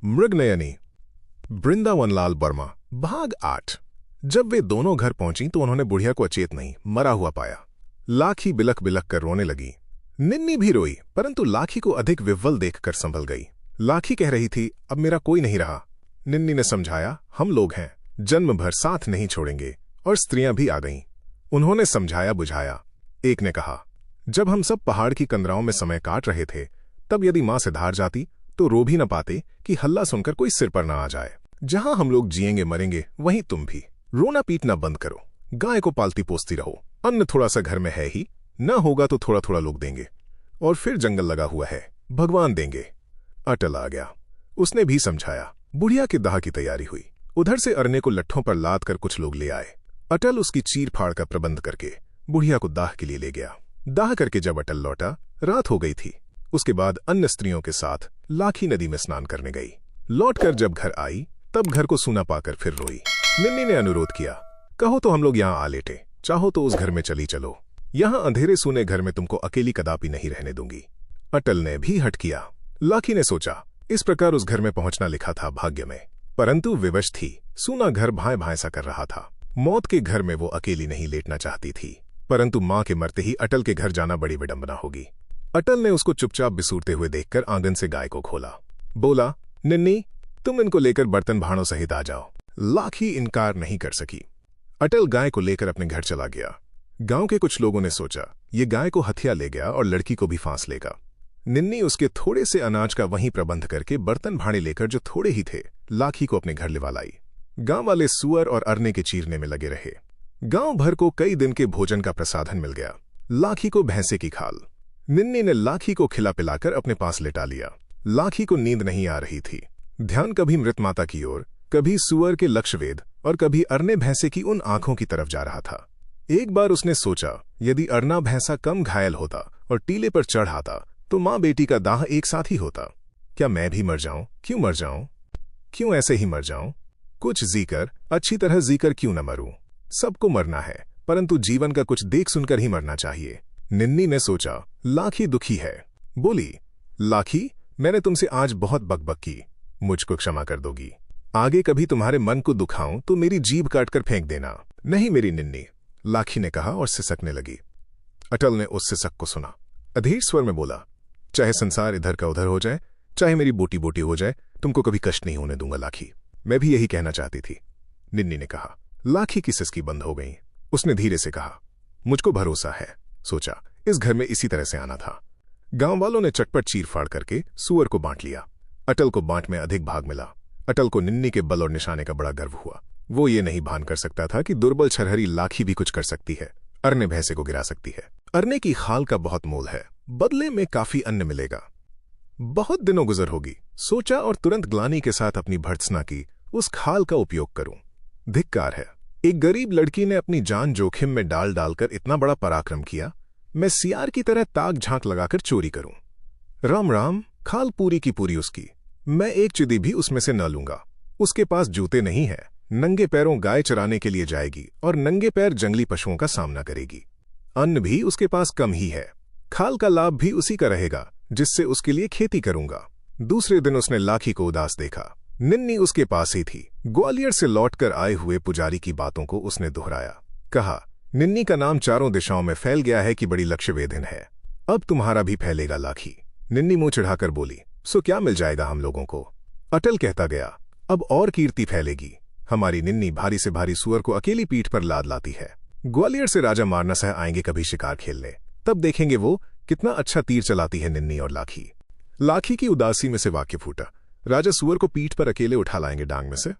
मृगनयनी, वृंदावन लाल वर्मा। भाग 8। जब वे दोनों घर पहुंची तो उन्होंने बुढ़िया को अचेत नहीं, मरा हुआ पाया। लाखी बिलख बिलख कर रोने लगी। निन्नी भी रोई, परंतु लाखी को अधिक विह्वल देखकर संभल गई। लाखी कह रही थी, अब मेरा कोई नहीं रहा। निन्नी ने समझाया, हम लोग हैं, जन्म भर साथ नहीं छोड़ेंगे। और स्त्रियां भी आ गईं। उन्होंने समझाया बुझाया। एक ने कहा, जब हम सब पहाड़ की कंदराओं में समय काट रहे थे, तब यदि मां से धार जाती तो रो भी न पाते कि हल्ला सुनकर कोई सिर पर न आ जाए। जहां हम लोग जिएंगे मरेंगे, वहीं तुम भी। रोना पीटना बंद करो, गाय को पालती पोसती रहो। अन्न थोड़ा सा घर में है ही, न होगा तो थोड़ा थोड़ा लोग देंगे। और फिर जंगल लगा हुआ है, भगवान देंगे। अटल आ गया। उसने भी समझाया। बुढ़िया के दाह की तैयारी हुई। उधर से अरने को लट्ठों पर लाद कर कुछ लोग ले आए। अटल उसकी चीर फाड़ का प्रबंध करके बुढ़िया को दाह के लिए ले गया। दाह करके जब अटल लौटा, रात हो गई थी। उसके बाद अन्य स्त्रियों के साथ लाखी नदी में स्नान करने गई। लौटकर जब घर आई, तब घर को सूना पाकर फिर रोई। निन्नी ने अनुरोध किया, कहो तो हम लोग यहाँ आ लेटे, चाहो तो उस घर में चली चलो। यहाँ अंधेरे सूने घर में तुमको अकेली कदापि नहीं रहने दूंगी। अटल ने भी हट किया। लाखी ने सोचा, इस प्रकार उस घर में पहुंचना लिखा था भाग्य में, परंतु विवश थी। सूना घर भाए भाए सा कर रहा था। मौत के घर में वो अकेली नहीं लेटना चाहती थी, परंतु मां के मरते ही अटल के घर जाना बड़ी विडंबना होगी। अटल ने उसको चुपचाप बिसूरते हुए देखकर आंगन से गाय को खोला। बोला, निन्नी, तुम इनको लेकर बर्तन भाड़ों सहित आ जाओ। लाखी इनकार नहीं कर सकी। अटल गाय को लेकर अपने घर चला गया। गांव के कुछ लोगों ने सोचा, ये गाय को हथिया ले गया और लड़की को भी फांस लेगा। निन्नी उसके थोड़े से अनाज का वहीं प्रबंध करके बर्तन भाड़े लेकर, जो थोड़े ही थे, लाखी को अपने घर लिवा लाई। गांव वाले सुअर और अरने के चीरने में लगे रहे। गांव भर को कई दिन के भोजन का प्रसाधन मिल गया। लाखी को भैंसे की खाल। निन्नी ने लाखी को खिला पिलाकर अपने पास लेटा लिया। लाखी को नींद नहीं आ रही थी। ध्यान कभी मृत माता की ओर, कभी सुअर के लक्षवेद और कभी अरने भैंसे की उन आंखों की तरफ जा रहा था। एक बार उसने सोचा, यदि अरना भैंसा कम घायल होता और टीले पर चढ़ आता तो मां बेटी का दाह एक साथ ही होता। क्या मैं भी मर जाऊं? क्यों मर जाऊं? क्यों ऐसे ही मर जाऊं? कुछ जीकर, अच्छी तरह जीकर क्यों न मरूं? सबको मरना है, परंतु जीवन का कुछ देख सुनकर ही मरना चाहिए। निन्नी ने सोचा, लाखी दुखी है। बोली, लाखी, मैंने तुमसे आज बहुत बकबक की, मुझको क्षमा कर दोगी? आगे कभी तुम्हारे मन को दुखाऊं तो मेरी जीभ काटकर फेंक देना। नहीं मेरी निन्नी, लाखी ने कहा और सिसकने लगी। अटल ने उस सिसक को सुना। अधीर स्वर में बोला, चाहे संसार इधर का उधर हो जाए, चाहे मेरी बोटी बोटी हो जाए, तुमको कभी कष्ट नहीं होने दूंगा लाखी। मैं भी यही कहना चाहती थी, निन्नी ने कहा। लाखी की सिसकी बंद हो गई। उसने धीरे से कहा, मुझको भरोसा है। सोचा, इस घर में इसी तरह से आना था। गांव वालों ने चटपट चीर फाड़ करके सुअर को बांट लिया। अटल को बांट में अधिक भाग मिला। अटल को निन्नी के बल और निशाने का बड़ा गर्व हुआ। वो ये नहीं भान कर सकता था कि दुर्बल छरहरी लाखी भी कुछ कर सकती है, अरने भैंसे को गिरा सकती है। अरने की खाल का बहुत मोल है, बदले में काफी अन्न मिलेगा। बहुत दिनों गुजर होगी। सोचा और तुरंत ग्लानि के साथ अपनी भर्त्सना की, उस खाल का उपयोग करूं। धिक्कार है, एक गरीब लड़की ने अपनी जान जोखिम में डाल डालकर इतना बड़ा पराक्रम किया। मैं सियार की तरह ताक झांक लगाकर चोरी करूं। राम राम, खाल पूरी की पूरी उसकी। मैं एक चिदी भी उसमें से न लूंगा। उसके पास जूते नहीं है, नंगे पैरों गाय चराने के लिए जाएगी और नंगे पैर जंगली पशुओं का सामना करेगी। अन्न भी उसके पास कम ही है। खाल का लाभ भी उसी का रहेगा, जिससे उसके लिए खेती करूंगा। दूसरे दिन उसने लाखी को उदास देखा। निन्नी उसके पास ही थी। ग्वालियर से लौटकर आए हुए पुजारी की बातों को उसने दोहराया। कहा, निन्नी का नाम चारों दिशाओं में फैल गया है कि बड़ी लक्ष्यवेधिन है। अब तुम्हारा भी फैलेगा लाखी। निन्नी मुंह चिढ़ाकर बोली, सो क्या मिल जाएगा हम लोगों को? अटल कहता गया, अब और कीर्ति फैलेगी। हमारी निन्नी भारी से भारी सुअर को अकेली पीठ पर लाद लाती है। ग्वालियर से राजा मारना आएंगे कभी शिकार खेलने, तब देखेंगे वो कितना अच्छा तीर चलाती है निन्नी और लाखी। लाखी की उदासी में से वाक्य फूटा, राजा सुअर को पीठ पर अकेले उठा लाएंगे डांग में से।